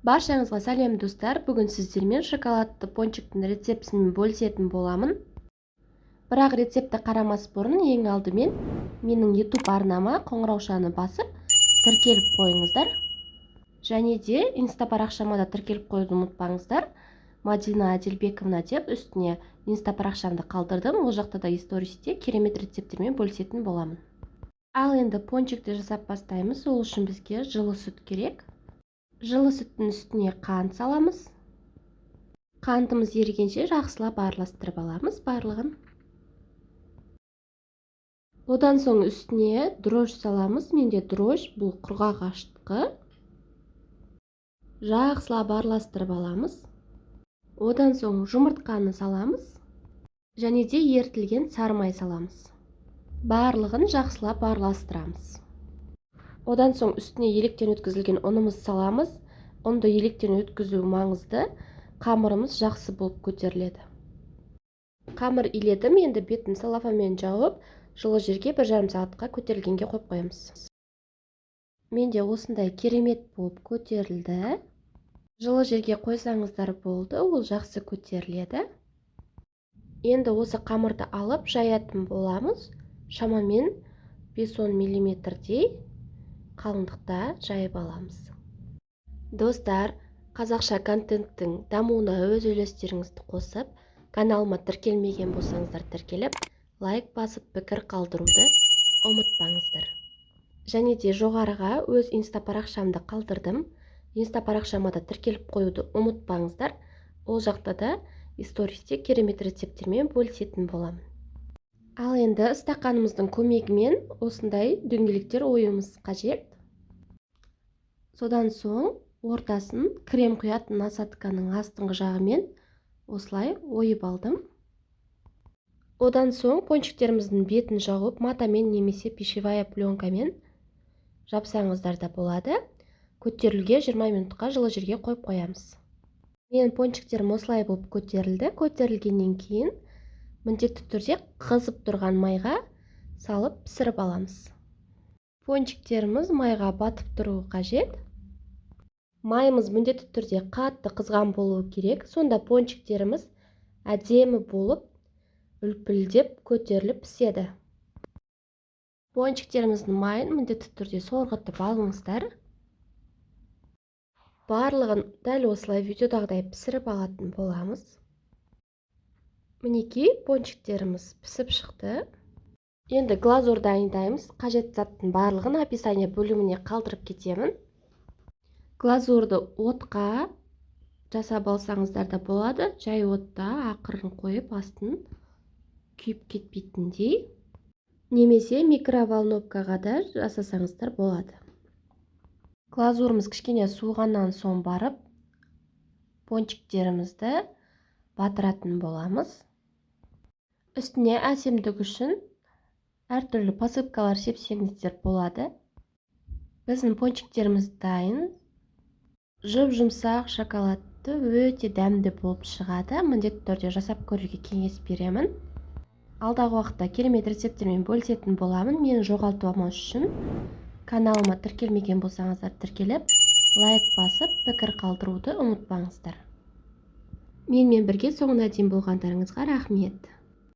Баршаңызға сәлем достар. Бүгін сіздермен шоколадты пончиктің рецептісімен бөлісетін боламын. Бірақ рецепті қарамас бұрын ең алдымен менің YouTube арнама қоңыраушаны басып тіркеліп қойыңыздар. Және де инста парақшама да тіркеліп қоюды ұмытпаңыздар. Мадина Аделбековна деп үстіне инста парақшамды қалдырдым. Ол жақта да истористе керемет рецепттермен бөлісетін боламын. Ал енді пончикті жасап бастаймыз. Ол үшін бізге жылы сүт керек. Жылы сүттің үстіне қант саламыз. Қантымыз ерігенше жақсылап араластырып аламыз барлығын. Одан соң үстіне дрожж саламыз. Менде дрожж бұл құрғақ ашытқы. Жақсылап араластырып аламыз. Одан соң жұмыртқаны саламыз. Және де ерітілген сары май саламыз. Барлығын жақсылап араластырамыз. Одан соң үстіне електен өткізілген ұнымыз саламыз. Ұнды електен өткізу маңызды. Қамырымыз жақсы болып көтеріледі. Қамыр иледім, енді бетін салафанмен жауып, жылы жерге 1,5 сағатқа көтерілгенге қойып қоямыз. Менде осындай керемет болып көтерілді. Жылы жерге қойсаңыздар болды, ол жақсы көтеріледі. Енді осы қамырды алып жаятын боламыз. Шамамен 5-10 мм-дей қалыңдықта жайып аламыз. Достар, қазақша контенттің дамуына өз үлестеріңізді қосып, каналыма тіркелмеген болсаңыздар тіркеліп, лайк басып пікір қалдыруды ұмытпаңыздар. Және де жоғарыға өз инста парақшамды қалдырдым. Инста парақшама да тіркеліп қоюды ұмытпаңыздар. Ол жақта да истористе керемет рецепттермен бөлісетін боламын. Ал енді стақанымыздың көмегімен осындай дөңгелектер оюымыз қажет. Содан соң ортасын крем құятын насадканың астыңғы жағымен осылай ойып алдым. Одан соң пончиктеріміздің бетін жауып матамен немесе пищевая пленкамен жапсаңыздар да болады. Көтерілуге 20 минутқа жылы жерге қойып қоямыз. Менің пончиктерім осылай болып көтерілді. Көтерілгеннен кейін міндетті түрде қызып тұрған майға салып пісіріп аламыз. Пончиктеріміз майға батып тұруы қажет. Майымыз міндетті түрде қатты қызған болуы керек. Сонда пончиктеріміз әдемі болып, үлпілдеп көтеріліп піседі. Пончиктеріміздің майын міндетті түрде сорғытып алыңыздар. Барлығын дәл осылай видеодағыдай пісіріп алатын боламыз. Мінекей пончиктеріміз пісіп шықты. Енді глазур дайындаймыз. Қажет заттың барлығын описание бөліміне қалдырып кетемін. Глазурды отқа жасап алсаңыздар да болады. Жай отта ақырын қойып астын күйіп кетпейтіндей. Немесе микроволновкаға да жасасаңыздар болады. Глазурымыз кішкене суығаннан соң барып пончиктерімізді батыратын боламыз. Үстіне әсемдік үшін әртүрлі посыпкалар сепсеңіздер болады. Біздің пончиктеріміз дайын. Жұп-жұмсақ шоколадты өте дәмді болып шығады. Міндетті түрде жасап көруге кеңес беремін. Алдағы уақытта керемет рецепттермен бөлісетін боламын. Мені жоғалтпамас үшін каналыма тіркелмеген болсаңыздар тіркеліп, лайк басып, пікір қалдыруды ұмытпаңыздар. Менімен бірге соңына дейін болғандарыңызға рахмет.